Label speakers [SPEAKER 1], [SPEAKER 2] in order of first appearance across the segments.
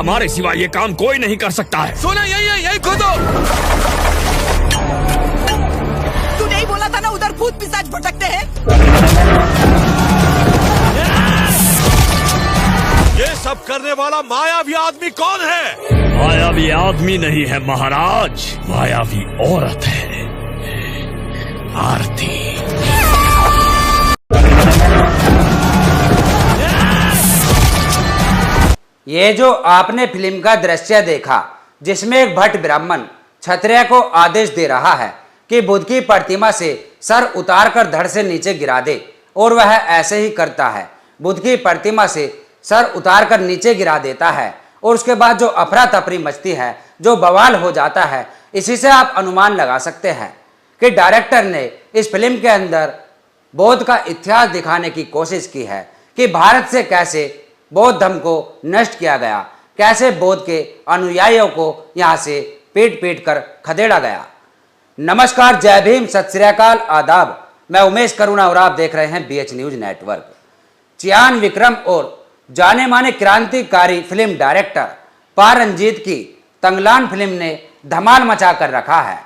[SPEAKER 1] हमारे सिवा ये काम कोई नहीं कर सकता है।
[SPEAKER 2] सोना यही खोदो।
[SPEAKER 3] तू नहीं बोला था ना उधर भूत पिशाच भटकते हैं?
[SPEAKER 2] ये सब करने वाला मायावी आदमी कौन है?
[SPEAKER 1] मायावी आदमी नहीं है महाराज, मायावी औरत है, आरती।
[SPEAKER 4] ये जो आपने फिल्म का दृश्य देखा जिसमें एक भट्ट ब्राह्मण क्षत्रिय को आदेश दे रहा है कि बुद्ध की प्रतिमा से सर उतारकर धड़ से नीचे गिरा दे, और वह ऐसे ही करता है। बुद्ध की प्रतिमा से सर उतारकर नीचे गिरा देता है और उसके बाद जो अफरा तफरी मचती है, जो बवाल हो जाता है, इसी से आप अनुमान लगा सकते हैं कि डायरेक्टर ने इस फिल्म के अंदर बौद्ध का इतिहास दिखाने की कोशिश की है कि भारत से कैसे बौद्ध धर्म को नष्ट किया गया, कैसे बौद्ध के अनुयायियों को यहाँ से पीट पीट कर खदेड़ा गया। नमस्कार, जय भीम, सत श्री अकाल, आदाब। मैं उमेश करुणा और आप देख रहे हैं BH news network. Chiyaan Vikram और जाने माने क्रांतिकारी फिल्म डायरेक्टर पा रंजीत की तंगलान फिल्म ने धमाल मचा कर रखा है।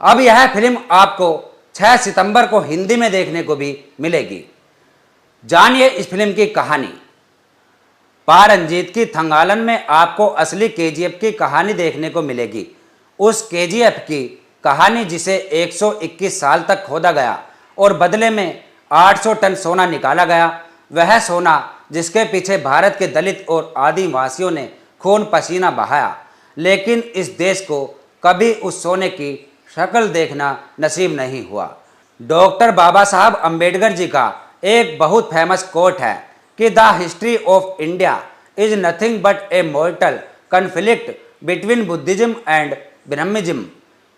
[SPEAKER 4] अब यह फिल्म आपको 6 सितंबर को हिंदी में देखने को भी मिलेगी। जानिए इस फिल्म की कहानी। पा रंजीत की थंगालन में आपको असली KGF की कहानी देखने को मिलेगी। उस KGF की कहानी जिसे 121 साल तक खोदा गया और बदले में 800 टन सोना निकाला गया। वह सोना जिसके पीछे भारत के दलित और आदिवासियों ने खून पसीना बहाया, लेकिन इस देश को कभी उस सोने की शक्ल देखना नसीब नहीं हुआ। डॉक्टर बाबा साहब अम्बेडकर जी का एक बहुत फेमस कोट है कि the history of India is nothing but a mortal conflict between Buddhism and Brahmism.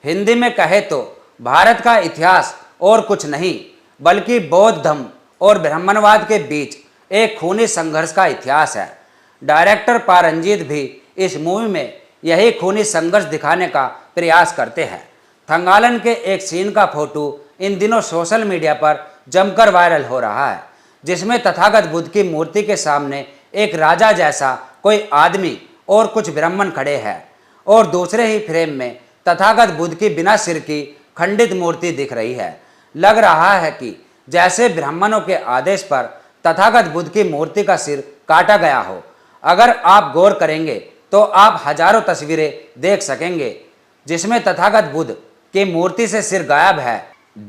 [SPEAKER 4] Hindi में कहे तो भारत का इतिहास और कुछ नहीं बल्कि बौद्ध धर्म और ब्राह्मणवाद के बीच एक खूनी संघर्ष का इतिहास है। डायरेक्टर पा रंजीत भी इस मूवी में यही खूनी संघर्ष दिखाने का प्रयास करते हैं। थंगालन के एक सीन का फोटो इन दिनों सोशल मीडिया पर जमकर वायरल हो रहा है, जिसमें तथागत बुद्ध की मूर्ति के सामने एक राजा जैसा कोई आदमी और कुछ ब्राह्मण खड़े हैं और दूसरे ही फ्रेम में तथागत बुद्ध की बिना सिर की खंडित मूर्ति दिख रही है। लग रहा है कि जैसे ब्राह्मणों के आदेश पर तथागत बुद्ध की मूर्ति का सिर काटा गया हो। अगर आप गौर करेंगे तो आप हजारों तस्वीरें देख सकेंगे जिसमें तथागत बुद्ध की मूर्ति से सिर गायब है।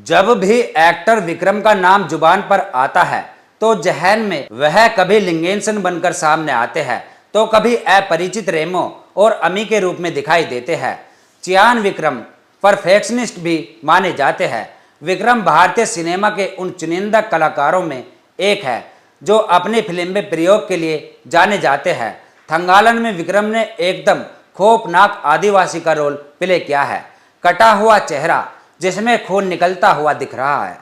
[SPEAKER 4] जब भी एक्टर विक्रम का नाम जुबान पर आता है तो जहन में वह कभी लिंगेनसन बनकर सामने आते हैं तो कभी अपरिचित रेमो और अमी के रूप में दिखाई देते हैं। चियान विक्रम परफेक्शनिस्ट भी माने जाते हैं। विक्रम भारतीय सिनेमा के उन चुनिंदा कलाकारों में एक है जो अपनी फिल्म में प्रयोग के लिए जाने जाते हैं। थंगालन में विक्रम ने एकदम खौफनाक आदिवासी का रोल प्ले किया है। कटा हुआ चेहरा जिसमें खून निकलता हुआ दिख रहा है,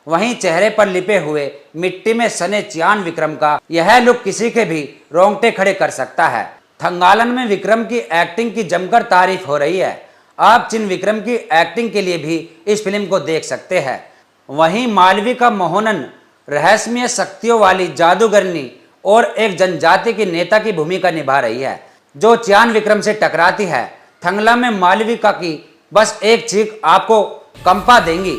[SPEAKER 4] वहीं चेहरे पर लिपे हुए मिट्टी में सने चियान विक्रम का यह लुक किसी के भी रोंगटे खड़े कर सकता है। थंगालन में विक्रम की एक्टिंग की जमकर तारीफ हो रही है। आप चिन विक्रम की एक्टिंग के लिए भी इस फिल्म को देख सकते हैं। वहीं मालवी का मोहनन रहस्यमय शक्तियों वाली जादूगरनी और एक जनजाति की नेता की भूमिका निभा रही है जो चियान विक्रम से टकराती है। थंगला में मालविका की बस एक चीख आपको कंपा देंगी।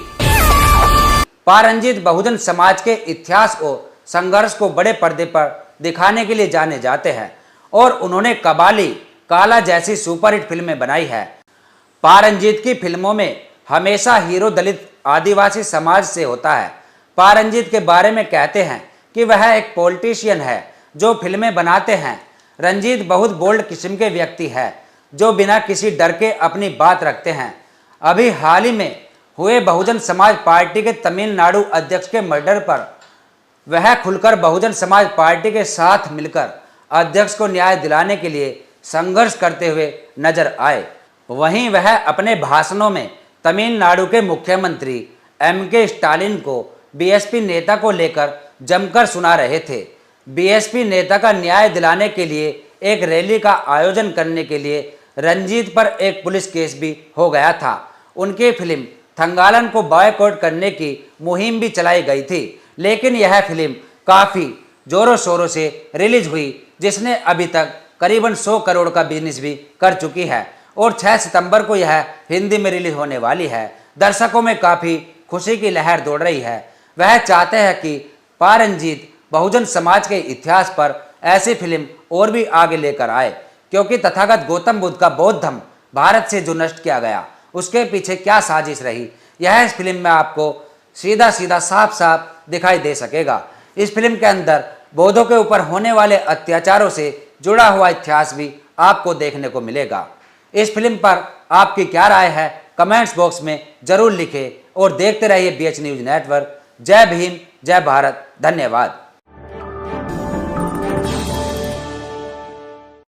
[SPEAKER 4] पा रंजीत बहुजन समाज के इतिहास और संघर्ष को बड़े पर्दे पर दिखाने के लिए जाने जाते हैं और उन्होंने कबाली, काला जैसी सुपरहिट फिल्में बनाई है। पा रंजीत की फिल्मों में हमेशा हीरो दलित आदिवासी समाज से होता है। पा रंजीत के बारे में कहते हैं कि वह एक पॉलिटिशियन है जो फिल्में बनाते हैं। रंजीत बहुत बोल्ड किस्म के व्यक्ति है जो बिना किसी डर के अपनी बात रखते हैं। अभी हाल ही में हुए बहुजन समाज पार्टी के तमिलनाडु अध्यक्ष के मर्डर पर वह खुलकर बहुजन समाज पार्टी के साथ मिलकर अध्यक्ष को न्याय दिलाने के लिए संघर्ष करते हुए नजर आए। वहीं वह अपने भाषणों में तमिलनाडु के मुख्यमंत्री MK स्टालिन को BSP नेता को लेकर जमकर सुना रहे थे। BSP नेता का न्याय दिलाने के लिए एक रैली का आयोजन करने के लिए रंजीत पर एक पुलिस केस भी हो गया था। उनकी फिल्म थंगालन को बॉयकॉट करने की मुहिम भी चलाई गई थी, लेकिन यह फिल्म काफ़ी जोरों शोरों से रिलीज हुई जिसने अभी तक करीबन 100 करोड़ का बिजनेस भी कर चुकी है और 6 सितंबर को यह हिंदी में रिलीज होने वाली है। दर्शकों में काफ़ी खुशी की लहर दौड़ रही है। वह चाहते हैं कि पा रंजीत बहुजन समाज के इतिहास पर ऐसी फिल्म और भी आगे लेकर आए, क्योंकि तथागत गौतम बुद्ध का बौद्ध धर्म भारत से जो नष्ट किया गया उसके पीछे क्या साजिश रही, यह इस फिल्म में आपको सीधा सीधा साफ साफ दिखाई दे सकेगा। इस फिल्म के अंदर बौद्धों के ऊपर होने वाले अत्याचारों से जुड़ा हुआ इतिहास भी आपको देखने को मिलेगा। इस फिल्म पर आपकी क्या राय है, कमेंट्स बॉक्स में जरूर लिखें और देखते रहिए BH न्यूज़ नेटवर्क। जय भीम, जय भारत, धन्यवाद।